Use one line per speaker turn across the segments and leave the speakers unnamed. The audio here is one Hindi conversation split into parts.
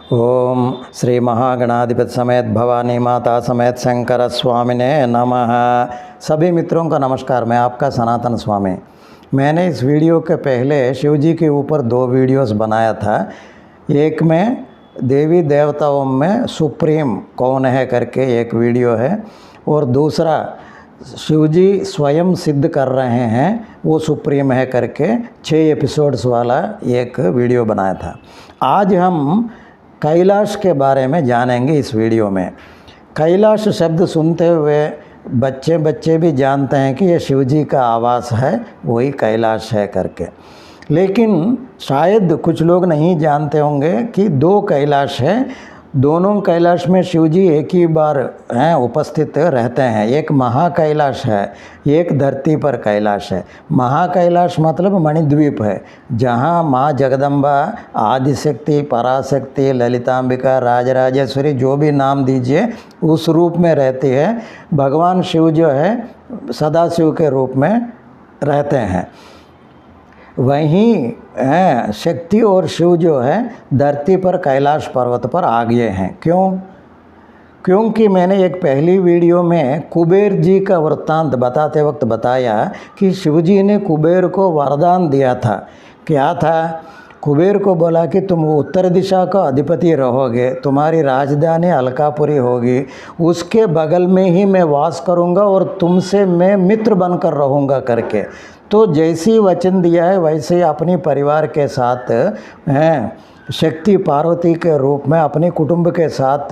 ओम श्री महागणाधिपति समेत भवानी माता समेत शंकर स्वामिने नमः। सभी मित्रों का नमस्कार। मैं आपका सनातन स्वामी। मैंने इस वीडियो के पहले शिव जी के ऊपर 2 वीडियोस बनाया था। एक में देवी देवताओं में सुप्रीम कौन है करके एक वीडियो है, और दूसरा शिव जी स्वयं सिद्ध कर रहे हैं वो सुप्रीम है करके 6 एपिसोड्स वाला एक वीडियो बनाया था। आज हम कैलाश के बारे में जानेंगे इस वीडियो में। कैलाश शब्द सुनते हुए बच्चे भी जानते हैं कि ये शिव जी का आवास है, वही कैलाश है करके। लेकिन शायद कुछ लोग नहीं जानते होंगे कि 2 कैलाश है। दोनों कैलाश में शिव जी एक ही बार हैं उपस्थित रहते हैं। एक महाकैलाश है, एक धरती पर कैलाश है। महाकैलाश मतलब मणिद्वीप है, जहाँ माँ जगदम्बा, आदिशक्ति, पराशक्ति, ललितांबिका, राजराजेश्वरी, जो भी नाम दीजिए उस रूप में रहती है। भगवान शिव जो है सदाशिव के रूप में रहते हैं। वहीं शक्ति और शिव जो है धरती पर कैलाश पर्वत पर आ गए हैं। क्योंकि मैंने एक पहली वीडियो में कुबेर जी का वृत्तांत बताते वक्त बताया कि शिव जी ने कुबेर को वरदान दिया था। क्या था? कुबेर को बोला कि तुम उत्तर दिशा का अधिपति रहोगे, तुम्हारी राजधानी अलकापुरी होगी, उसके बगल में ही मैं वास करूंगा और तुमसे मैं मित्र बनकर रहूंगा करके। तो जैसी वचन दिया है वैसे ही अपने परिवार के साथ शक्ति पार्वती के रूप में अपने कुटुंब के साथ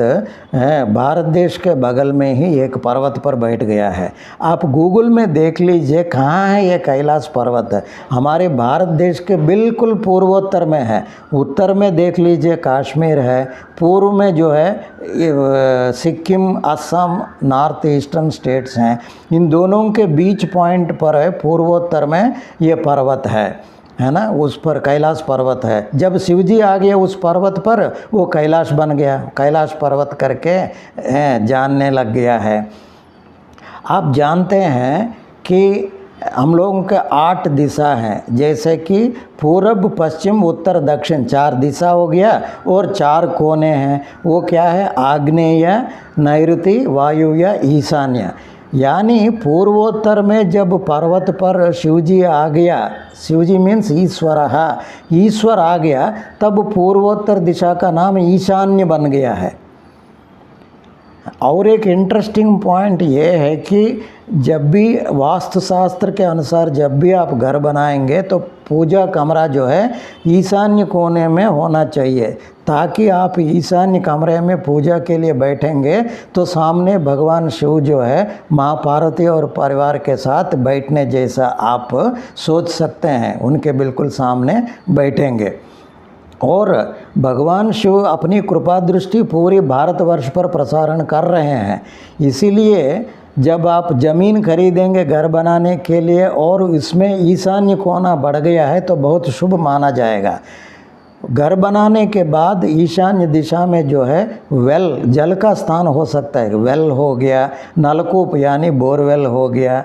भारत देश के बगल में ही एक पर्वत पर बैठ गया है। आप गूगल में देख लीजिए कहाँ है ये कैलाश पर्वत। हमारे भारत देश के बिल्कुल पूर्वोत्तर में है। उत्तर में देख लीजिए कश्मीर है, पूर्व में जो है Sikkim, Assam, north eastern states हैं। इन दोनों के बीच पॉइंट पर है पूर्वोत्तर में ये पर्वत है ना। उस पर कैलाश पर्वत है। जब शिव जी आ गए उस पर्वत पर, वो कैलाश बन गया, कैलाश पर्वत करके जानने लग गया है। आप जानते हैं कि हम लोगों के 8 दिशा हैं, जैसे कि पूर्व, पश्चिम, उत्तर, दक्षिण, 4 दिशा हो गया, और 4 कोने हैं। वो क्या है? आग्नेय, नैऋति, वायु या ईशान्य। यानी पूर्वोत्तर में जब पर्वत पर शिव जी आ गया, शिव जी मीन्स ईश्वर आ गया, तब पूर्वोत्तर दिशा का नाम ईशान्य बन गया है। और एक इंटरेस्टिंग पॉइंट ये है कि जब भी वास्तुशास्त्र के अनुसार जब भी आप घर बनाएंगे तो पूजा कमरा जो है ईशान्य कोने में होना चाहिए, ताकि आप ईशान्य कमरे में पूजा के लिए बैठेंगे तो सामने भगवान शिव जो है माँ पार्वती और परिवार के साथ बैठने जैसा आप सोच सकते हैं। उनके बिल्कुल सामने बैठेंगे। और भगवान शिव अपनी कृपा दृष्टि पूरी भारतवर्ष पर प्रसारण कर रहे हैं। इसीलिए जब आप ज़मीन खरीदेंगे घर बनाने के लिए और इसमें ईशान्य कोना बढ़ गया है तो बहुत शुभ माना जाएगा। घर बनाने के बाद ईशान्य दिशा में जो है वेल, जल का स्थान हो सकता है। वेल हो गया, नलकूप यानी बोरवेल हो गया,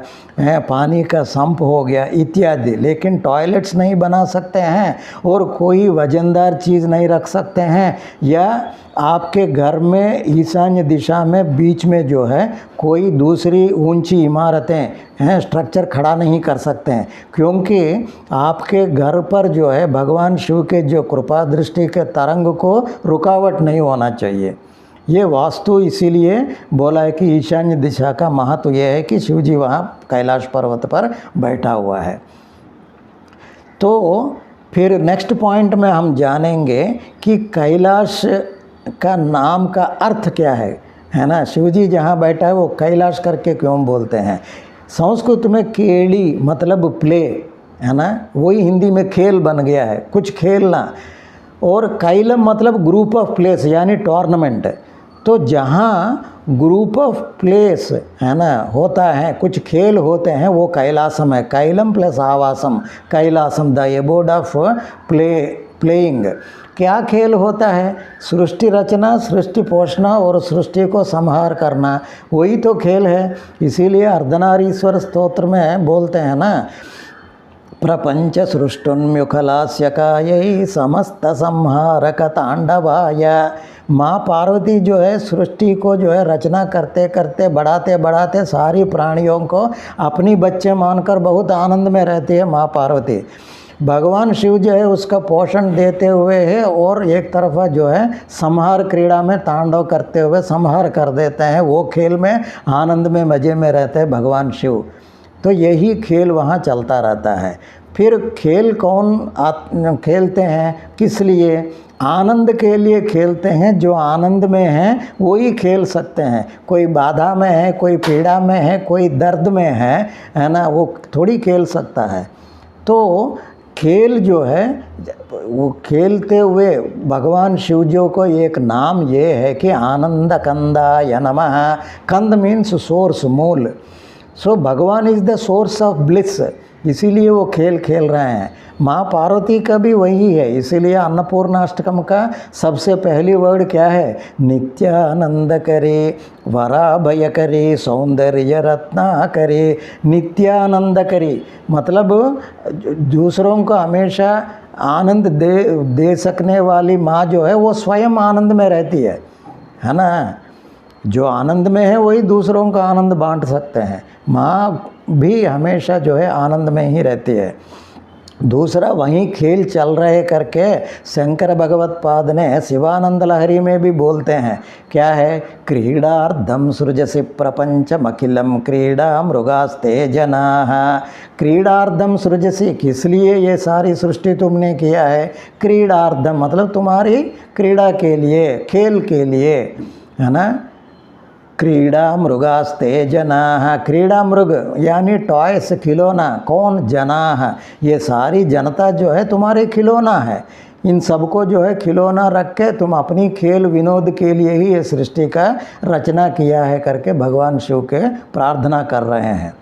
पानी का संप हो गया इत्यादि। लेकिन टॉयलेट्स नहीं बना सकते हैं और कोई वजनदार चीज़ नहीं रख सकते हैं, या आपके घर में ईशान्य दिशा में बीच में जो है कोई दूसरी ऊंची इमारतें हैं, स्ट्रक्चर खड़ा नहीं कर सकते हैं। क्योंकि आपके घर पर जो है भगवान शिव के जो कृपा दृष्टि के तरंग को रुकावट नहीं होना चाहिए। ये वास्तु इसीलिए बोला है कि ईशान्य दिशा का महत्व यह है कि शिव जी वहाँ कैलाश पर्वत पर बैठा हुआ है। तो फिर नेक्स्ट पॉइंट में हम जानेंगे कि कैलाश का नाम का अर्थ क्या है ना। शिव जी जहाँ बैठा है वो कैलाश करके क्यों बोलते हैं? संस्कृत में केली मतलब प्ले है ना, वही हिंदी में खेल बन गया है, कुछ खेलना। और कैलम मतलब ग्रुप ऑफ प्लेस यानी टूर्नामेंट। तो जहाँ ग्रुप ऑफ प्लेस है ना होता है, कुछ खेल होते हैं, वो कैलासम है। कैलम प्लस आवासम, Kailasam, the abode of playing. क्या खेल होता है? सृष्टि रचना, सृष्टि पोषणा और सृष्टि को संहार करना, वही तो खेल है। इसीलिए अर्धनारीश्वर स्तोत्र में बोलते हैं ना प्रपंच सृष्टुन्मुखलास्यकायै समस्त संहारक तांडवाय। माँ पार्वती जो है सृष्टि को जो है रचना करते करते बढ़ाते बढ़ाते सारी प्राणियों को अपनी बच्चे मानकर बहुत आनंद में रहती है माँ पार्वती। भगवान शिव जो है उसका पोषण देते हुए है और एक तरफा जो है संहार क्रीड़ा में तांडव करते हुए संहार कर देते हैं। वो खेल में आनंद में मज़े में रहते हैं भगवान शिव। तो यही खेल वहाँ चलता रहता है। फिर खेल कौन खेलते हैं, किस लिए? आनंद के लिए खेलते हैं। जो आनंद में हैं वो ही खेल सकते हैं। कोई बाधा में है, कोई पीड़ा में है, कोई दर्द में है ना, वो थोड़ी खेल सकता है। तो खेल जो है वो खेलते हुए भगवान शिवजी को एक नाम ये है कि आनंद कंदाय नमः। कंद मीन्स सोर्स, मूल। सो भगवान is the source of bliss, इसीलिए वो खेल खेल रहे हैं। माँ पार्वती का भी वही है, इसीलिए अन्नपूर्णाष्टकम का सबसे पहली वर्ड क्या है? नित्यानंद करे, वराभय करे, सौंदर्य रत्ना करे। नित्यानंद करे मतलब दूसरों को हमेशा आनंद दे सकने वाली माँ जो है वो स्वयं आनंद में रहती है ना। जो आनंद में है वही दूसरों का आनंद बांट सकते हैं। माँ भी हमेशा जो है आनंद में ही रहती है। दूसरा, वहीं खेल चल रहे करके शंकर भगवत पाद ने शिवानंद लहरी में भी बोलते हैं, क्या है? क्रीडार्धम सृजसि प्रपंचम अखिलम क्रीडा मृगास्ते जनाः। क्रीडार्धम सृजसि, किस लिए ये सारी सृष्टि तुमने किया है? क्रीडार्धम मतलब तुम्हारी क्रीड़ा के लिए, खेल के लिए, है ना। क्रीड़ा मृगास्ते जनाः। क्रीड़ा मृग यानी टॉयस, खिलौना। कौन? जनाः, ये सारी जनता जो है तुम्हारे खिलौना है। इन सबको जो है खिलौना रख के तुम अपनी खेल विनोद के लिए ही ये सृष्टि का रचना किया है करके भगवान शिव के प्रार्थना कर रहे हैं।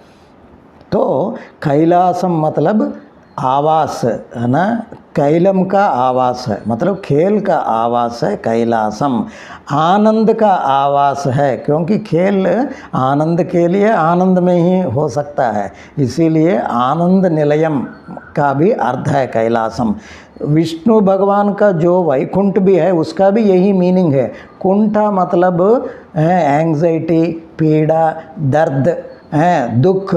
तो कैलासम मतलब आवास, है ना। कैलम का आवास है, मतलब खेल का आवास है कैलासम। आनंद का आवास है, क्योंकि खेल आनंद के लिए आनंद में ही हो सकता है, इसीलिए आनंद निलयम का भी अर्थ है कैलासम। विष्णु भगवान का जो वैकुंठ भी है उसका भी यही मीनिंग है। कुंठा मतलब एंग्जाइटी, पीड़ा, दर्द, दुख,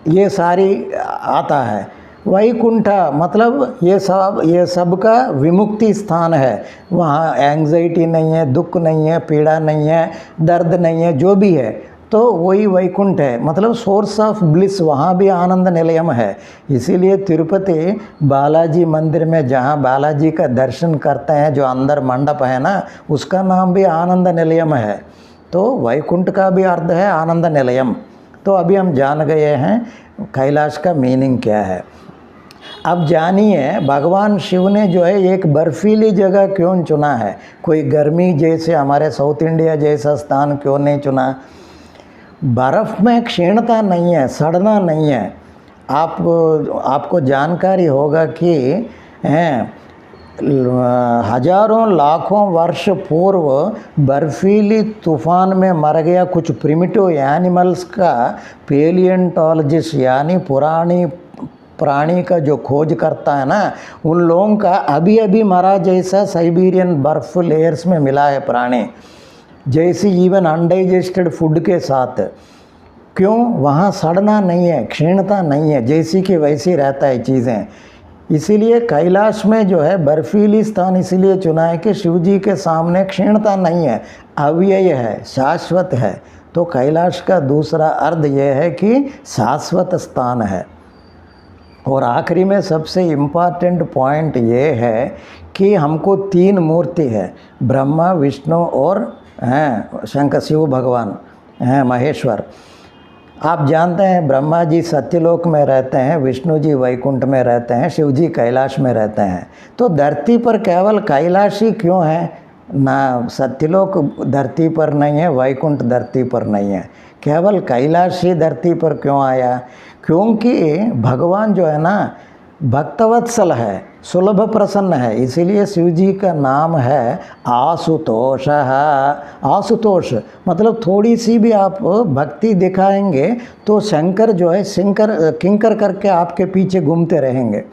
ये सारी आता है। वैकुंठा मतलब ये सब का विमुक्ति स्थान है। वहाँ एंग्जाइटी नहीं है, दुख नहीं है, पीड़ा नहीं है, दर्द नहीं है, जो भी है तो वही वैकुंठ है, मतलब सोर्स ऑफ ब्लिस। वहाँ भी आनंद निलयम है। इसीलिए तिरुपति बालाजी मंदिर में जहाँ बालाजी का दर्शन करते हैं, जो अंदर मंडप है ना, उसका नाम भी आनंद निलयम है। तो वैकुंठ का भी अर्थ है आनंद निलयम। तो अभी हम जान गए हैं कैलाश का मीनिंग क्या है। अब जानिए भगवान शिव ने जो है एक बर्फीली जगह क्यों चुना है? कोई गर्मी जैसे हमारे साउथ इंडिया जैसा स्थान क्यों नहीं चुना? बर्फ़ में क्षीणता नहीं है, सड़ना नहीं है। आपको जानकारी होगा कि हजारों लाखों वर्ष पूर्व बर्फीली तूफान में मर गया कुछ प्रिमिटिव एनिमल्स का पेलियंटोलॉजिस्ट यानी पुरानी प्राणी का जो खोज करता है ना, उन लोगों का अभी अभी मरा जैसा साइबेरियन बर्फ लेयर्स में मिला है प्राणी, जैसे इवन अनडाइजेस्टेड फूड के साथ। क्यों? वहाँ सड़ना नहीं है, क्षीणता नहीं है, जैसी कि वैसी रहता है चीज़ें। इसीलिए कैलाश में जो है बर्फीली स्थान इसीलिए चुना है कि शिव जी के सामने क्षीणता नहीं है, अव्यय है, शाश्वत है। तो कैलाश का दूसरा अर्थ यह है कि शाश्वत स्थान है। और आखिरी में सबसे इम्पॉर्टेंट पॉइंट ये है कि हमको 3 मूर्ति है, ब्रह्मा, विष्णु और शंकर, शिव भगवान हैं, महेश्वर। आप जानते हैं ब्रह्मा जी सत्यलोक में रहते हैं, विष्णु जी वैकुंठ में रहते हैं, शिव जी कैलाश में रहते हैं। तो धरती पर केवल कैलाश ही क्यों है ना? सत्यलोक धरती पर नहीं है, वैकुंठ धरती पर नहीं है, केवल कैलाश ही धरती पर क्यों आया? क्योंकि भगवान जो है ना भक्तवत्सल है, सुलभ प्रसन्न है, इसीलिए शिव जी का नाम है आशुतोष। आशुतोष मतलब थोड़ी सी भी आप भक्ति दिखाएंगे तो शंकर जो है किंकर करके आपके पीछे घूमते रहेंगे,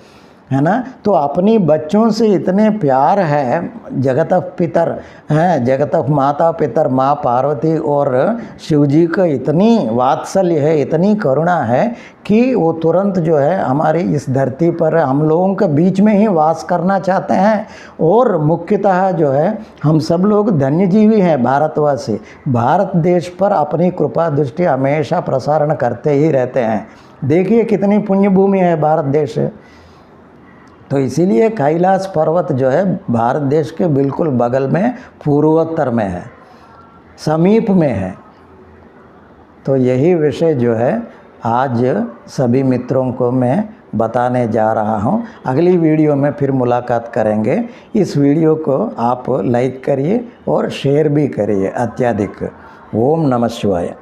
है ना। तो अपनी बच्चों से इतने प्यार है, जगत पितर हैं, जगत माता पितर माँ पार्वती और शिव जी का इतनी वात्सल्य है, इतनी करुणा है कि वो तुरंत जो है हमारी इस धरती पर हम लोगों के बीच में ही वास करना चाहते हैं। और मुख्यतः जो है हम सब लोग धन्यजीवी हैं, भारतवासी, भारत देश पर अपनी कृपा दृष्टि हमेशा प्रसारण करते ही रहते हैं। देखिए कितनी पुण्य भूमि है भारत देश। तो इसीलिए कैलाश पर्वत जो है भारत देश के बिल्कुल बगल में पूर्वोत्तर में है, समीप में है। तो यही विषय जो है आज सभी मित्रों को मैं बताने जा रहा हूँ। अगली वीडियो में फिर मुलाकात करेंगे। इस वीडियो को आप लाइक करिए और शेयर भी करिए अत्यधिक। ओम नमः शिवाय।